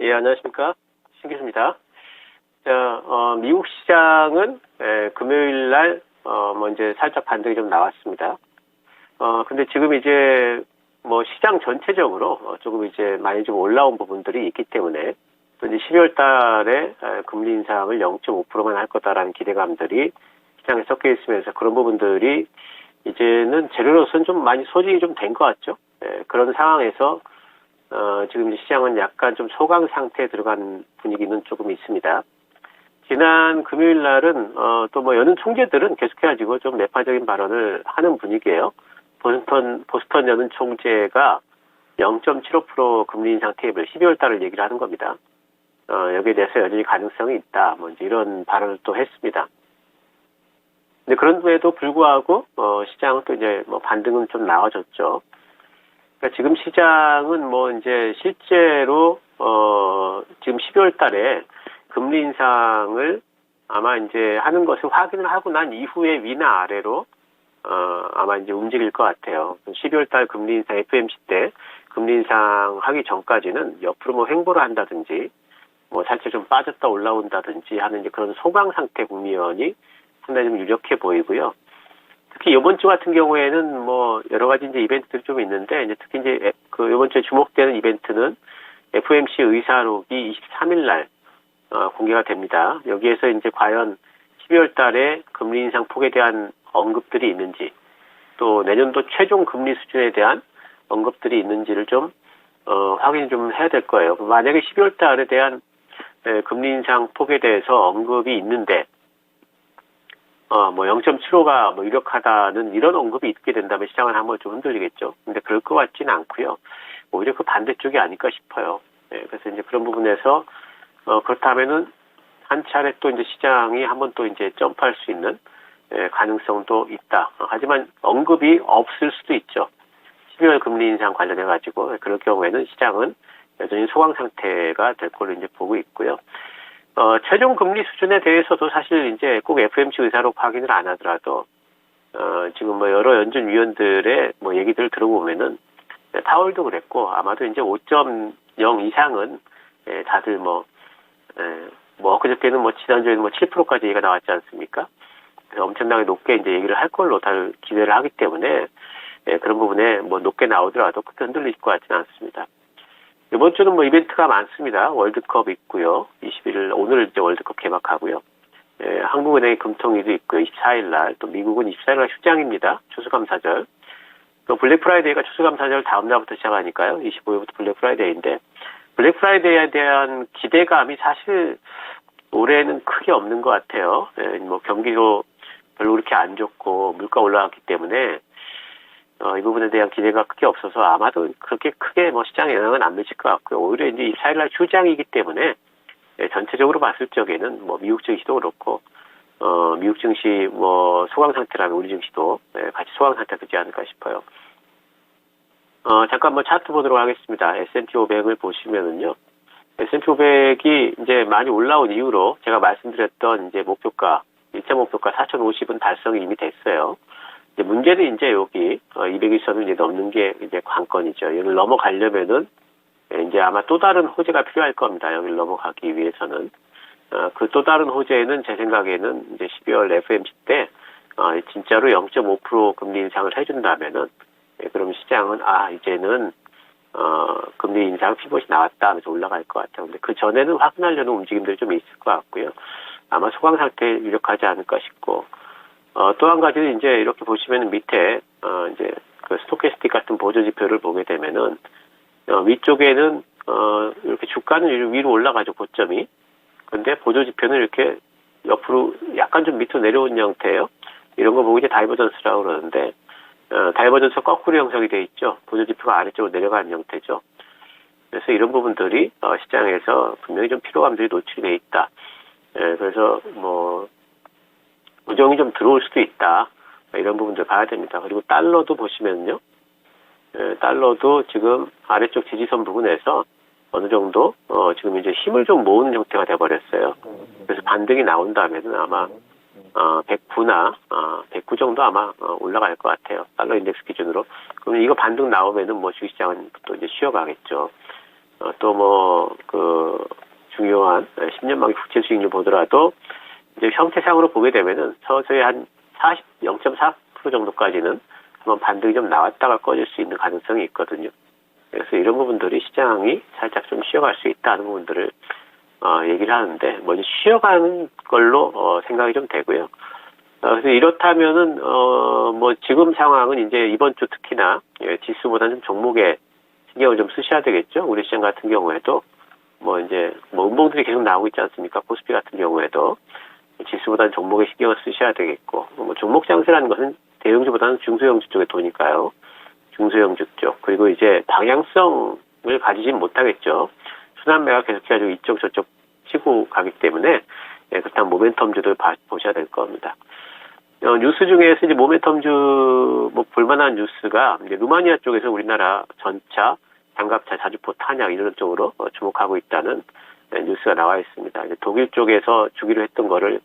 예, 안녕하십니까. 신 교수입니다. 자, 미국 시장은, 금요일 날, 이제 살짝 반등이 좀 나왔습니다. 근데 지금 이제, 시장 전체적으로, 조금 이제 많이 좀 올라온 부분들이 있기 때문에, 또 이제 12월 달에, 금리 인상을 0.5%만 할 거다라는 기대감들이 시장에 섞여 있으면서 그런 부분들이 이제는 재료로서는 좀 많이 소진이 좀 된 것 같죠. 그런 상황에서, 지금 시장은 약간 좀 소강 상태에 들어간 분위기는 조금 있습니다. 지난 금요일 날은, 또 여는 총재들은 계속해가지고 좀 매파적인 발언을 하는 분위기예요. 보스턴 여는 총재가 0.75% 금리 인상 테이블 12월 달을 얘기를 하는 겁니다. 여기에 대해서 여전히 가능성이 있다. 이제 이런 발언을 또 했습니다. 근데 그런데도 불구하고, 시장은 또 이제 반등은 좀 나와줬죠. 그러니까 지금 시장은 이제 실제로 지금 12월 달에 금리 인상을 아마 이제 하는 것을 확인을 하고 난 이후에 위나 아래로 아마 이제 움직일 것 같아요. 12월 달 금리 인상 FOMC 때 금리 인상 하기 전까지는 옆으로 횡보를 한다든지 살짝 좀 빠졌다 올라온다든지 하는 이제 그런 소강 상태 국면이 상당히 좀 유력해 보이고요. 특히 이번 주 같은 경우에는 여러 가지 이제 이벤트들이 좀 있는데, 이제 특히 이제 이번 주에 주목되는 이벤트는 FOMC 의사록이 23일 날, 공개가 됩니다. 여기에서 이제 과연 12월 달에 금리 인상 폭에 대한 언급들이 있는지, 또 내년도 최종 금리 수준에 대한 언급들이 있는지를 좀, 확인 좀 해야 될 거예요. 만약에 12월 달에 대한 금리 인상 폭에 대해서 언급이 있는데, 0.75가 유력하다는 이런 언급이 있게 된다면 시장은 한번 좀 흔들리겠죠. 근데 그럴 것 같지는 않고요. 오히려 그 반대쪽이 아닐까 싶어요. 그래서 이제 그런 부분에서, 그렇다면은 한 차례 또 이제 시장이 한번 또 이제 점프할 수 있는, 가능성도 있다. 하지만 언급이 없을 수도 있죠. 12월 금리 인상 관련해가지고, 그럴 경우에는 시장은 여전히 소강 상태가 될 걸로 이제 보고 있고요. 최종 금리 수준에 대해서도 사실 이제 꼭 FOMC 의사록 확인을 안 하더라도, 지금 여러 연준 위원들의 얘기들을 들어보면은, 파월도 그랬고, 아마도 이제 5.0 이상은, 다들 그저께는 지난주에는 7%까지 얘기가 나왔지 않습니까? 그래서 엄청나게 높게 이제 얘기를 할 걸로 다들 기대를 하기 때문에, 그런 부분에 높게 나오더라도 크게 흔들릴 것 같지는 않습니다. 이번 주는 이벤트가 많습니다. 월드컵 있고요. 21일, 오늘 이제 월드컵 개막하고요. 한국은행의 금통위도 있고요. 24일 날, 또 미국은 24일 날 휴장입니다. 추수감사절. 또 블랙 프라이데이가 추수감사절 다음 날부터 시작하니까요. 25일부터 블랙 프라이데이인데, 블랙 프라이데이에 대한 기대감이 사실 올해는 크게 없는 것 같아요. 경기도 별로 그렇게 안 좋고, 물가 올라갔기 때문에, 이 부분에 대한 기대가 크게 없어서 아마도 그렇게 크게 시장에 영향은 안 미칠 것 같고요. 오히려 이제 24일날 휴장이기 때문에, 전체적으로 봤을 적에는 미국 증시도 그렇고, 미국 증시 소강 상태라면 우리 증시도 같이 소강 상태가 되지 않을까 싶어요. 잠깐 차트 보도록 하겠습니다. S&P 500을 보시면은요. S&P 500이 이제 많이 올라온 이후로 제가 말씀드렸던 이제 목표가, 1차 목표가 4,050은 달성이 이미 됐어요. 이제 문제는 이제 여기 200일선을 이제 넘는 게 이제 관건이죠. 여기를 넘어가려면은 이제 아마 또 다른 호재가 필요할 겁니다. 여기를 넘어가기 위해서는. 그 또 다른 호재는 제 생각에는 이제 12월 FOMC 때 진짜로 0.5% 금리 인상을 해준다면은, 그럼 시장은 이제는 금리 인상 피봇이 나왔다 하면서 올라갈 것 같아요. 근데 그 전에는 확인하려는 움직임들이 좀 있을 것 같고요. 아마 소강 상태에 유력하지 않을까 싶고, 또 한 가지는 이제 이렇게 보시면 밑에, 이제 그 스토캐스틱 같은 보조 지표를 보게 되면은, 위쪽에는, 이렇게 주가는 위로 올라가죠, 고점이. 근데 보조 지표는 이렇게 옆으로 약간 좀 밑으로 내려온 형태예요. 이런 거 보고 이제 다이버전스라고 그러는데, 다이버전스 거꾸로 형성이 돼 있죠. 보조 지표가 아래쪽으로 내려가는 형태죠. 그래서 이런 부분들이, 시장에서 분명히 좀 피로감들이 노출이 돼 있다. 그래서 우정이 좀 들어올 수도 있다. 이런 부분들 봐야 됩니다. 그리고 달러도 보시면요. 달러도 지금 아래쪽 지지선 부분에서 어느 정도, 지금 이제 힘을 좀 모으는 형태가 돼버렸어요. 그래서 반등이 나온다면은 아마, 109나, 109 정도 아마, 올라갈 것 같아요. 달러 인덱스 기준으로. 그러면 이거 반등 나오면은 주식시장은 또 이제 쉬어가겠죠. 또 뭐, 중요한 10년 만기 국채 수익률 보더라도 이제 형태상으로 보게 되면은 서서히 한 0.4% 정도까지는 한번 반등이 좀 나왔다가 꺼질 수 있는 가능성이 있거든요. 그래서 이런 부분들이 시장이 살짝 좀 쉬어갈 수 있다는 부분들을 얘기를 하는데 먼저 쉬어가는 걸로 생각이 좀 되고요. 그래서 이렇다면은 뭐 지금 상황은 이제 이번 주 특히나 지수보다는 좀 종목에 신경을 좀 쓰셔야 되겠죠. 우리 시장 같은 경우에도 뭐 이제 뭐 음봉들이 계속 나오고 있지 않습니까? 코스피 같은 경우에도 지수보다는 종목에 신경을 쓰셔야 되겠고 뭐 종목 장세라는 것은 대형주보다는 중소형주 쪽에 도니까요. 중소형주 쪽 그리고 이제 방향성을 가지진 못하겠죠. 순환매가 계속해가지고 이쪽 저쪽 치고 가기 때문에 그렇다면 모멘텀주들 보셔야 될 겁니다. 뉴스 중에서 이제 모멘텀주 뭐 볼만한 뉴스가 이제 루마니아 쪽에서 우리나라 전차, 장갑차, 자주포, 탄약 이런 쪽으로 주목하고 있다는 뉴스가 나와 있습니다. 이제 독일 쪽에서 주기로 했던 거를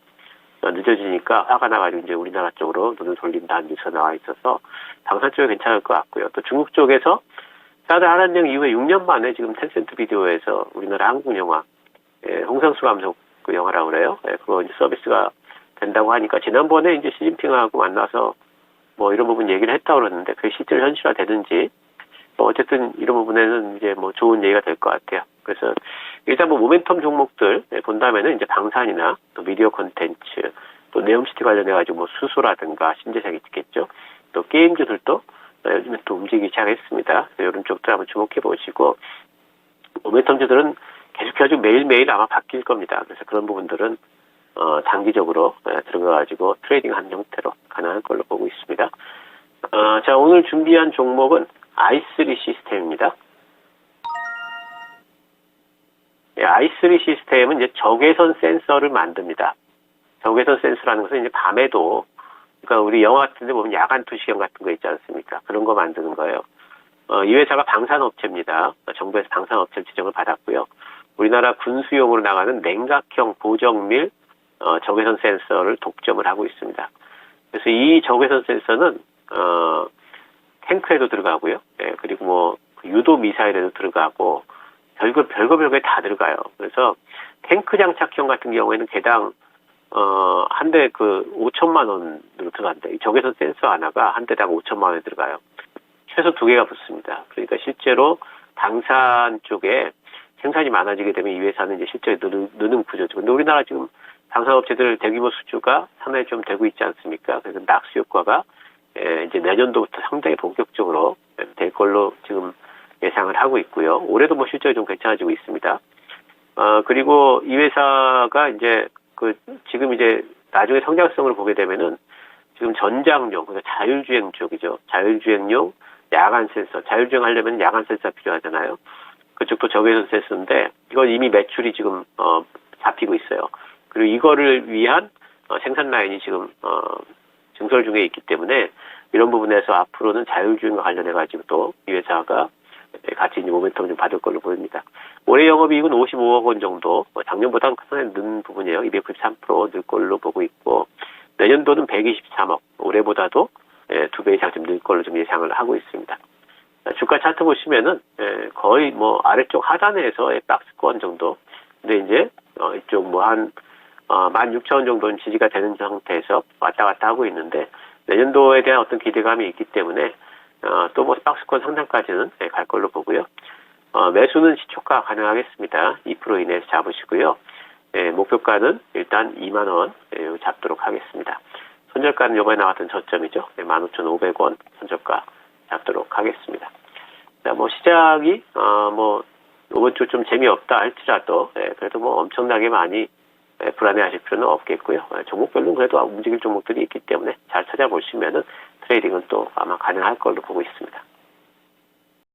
늦어지니까 화가 나가지고 이제 우리나라 쪽으로 눈을 돌린다는 뉴스가 나와 있어서 방산 쪽에 괜찮을 것 같고요. 또 중국 쪽에서 사드 한한령 이후에 6년 만에 지금 텐센트 비디오에서 우리나라 한국 영화, 홍상수 감독 그 영화라고 그래요. 그거 이제 서비스가 된다고 하니까 지난번에 이제 시진핑하고 만나서 뭐 이런 부분 얘기를 했다고 그러는데 그게 실제로 현실화 되든지 뭐 어쨌든 이런 부분에는 이제 뭐 좋은 얘기가 될 것 같아요. 그래서 일단 뭐 모멘텀 종목들 본다면은 이제 방산이나 또 미디어 콘텐츠 또 네옴시티 관련해가지고 뭐 수소라든가 신재생이 있겠죠. 또 게임주들도 요즘에 또 움직이기 시작했습니다. 이런 쪽들 한번 주목해 보시고 모멘텀주들은 계속해가지고 매일매일 아마 바뀔 겁니다. 그래서 그런 부분들은 단기적으로 들어가가지고 트레이딩하는 형태로 가능한 걸로 보고 있습니다. 자, 오늘 준비한 종목은 i3 시스템입니다. i3 시스템은 이제 적외선 센서를 만듭니다. 적외선 센서라는 것은 이제 밤에도, 그러니까 우리 영화 같은 데 보면 야간 투시경 같은 거 있지 않습니까? 그런 거 만드는 거예요. 이 회사가 방산업체입니다. 정부에서 방산업체 지정을 받았고요. 우리나라 군수용으로 나가는 냉각형 보정밀 적외선 센서를 독점을 하고 있습니다. 그래서 이 적외선 센서는 탱크에도 들어가고요. 그리고 뭐 유도 미사일에도 들어가고 별거 다 들어가요. 그래서 탱크 장착형 같은 경우에는 개당 한 대 5천만 원으로 들어간다. 이 적외선 센서 하나가 한 대당 5천만 원에 들어가요. 최소 2개가 붙습니다. 그러니까 실제로 방산 쪽에 생산이 많아지게 되면 이 회사는 이제 실제로 느는 구조죠. 근데 우리나라 지금 방산업체들 대규모 수주가 상당히 좀 되고 있지 않습니까? 그래서 낙수 효과가 이제 내년도부터 상당히 본격적으로 될 걸로 지금 예상을 하고 있고요. 올해도 뭐 실적이 좀 괜찮아지고 있습니다. 그리고 이 회사가 이제 지금 이제 나중에 성장성을 보게 되면은 지금 전장용, 그러니까 자율주행 쪽이죠. 자율주행용 야간 센서, 자율주행 하려면 야간 센서가 필요하잖아요. 그쪽도 적외선 센서인데 이건 이미 매출이 지금 잡히고 있어요. 그리고 이거를 위한 생산 라인이 지금 증설 중에 있기 때문에 이런 부분에서 앞으로는 자율주행과 관련해 가지고 또 이 회사가 같이 이제 모멘텀 좀 받을 걸로 보입니다. 올해 영업이익은 55억 원 정도, 작년보다는 상당히 는 부분이에요. 293%늘 걸로 보고 있고 내년도는 123억, 올해보다도 2배 이상 좀 늘 걸로 좀 예상을 하고 있습니다. 주가 차트 보시면은 거의 뭐 아래쪽 하단에서의 박스권 정도. 근데 이제 이쪽 뭐 한 16,000원 정도는 지지가 되는 상태에서 왔다 갔다 하고 있는데 내년도에 대한 어떤 기대감이 있기 때문에 또 뭐 박스권 상단까지는 갈 걸로 보고요. 매수는 시초가 가능하겠습니다. 2% 이내에서 잡으시고요. 목표가는 일단 2만 원 잡도록 하겠습니다. 손절가는 이번에 나왔던 저점이죠. 15,500원 손절가 잡도록 하겠습니다. 자, 뭐 시장이 뭐 이번 주 좀 재미없다 할지라도 그래도 뭐 엄청나게 많이 불안해하실 필요는 없겠고요. 종목별로는 그래도 움직일 종목들이 있기 때문에 잘 찾아보시면은 트레이딩은 또 아마 가능할 걸로 보고 있습니다.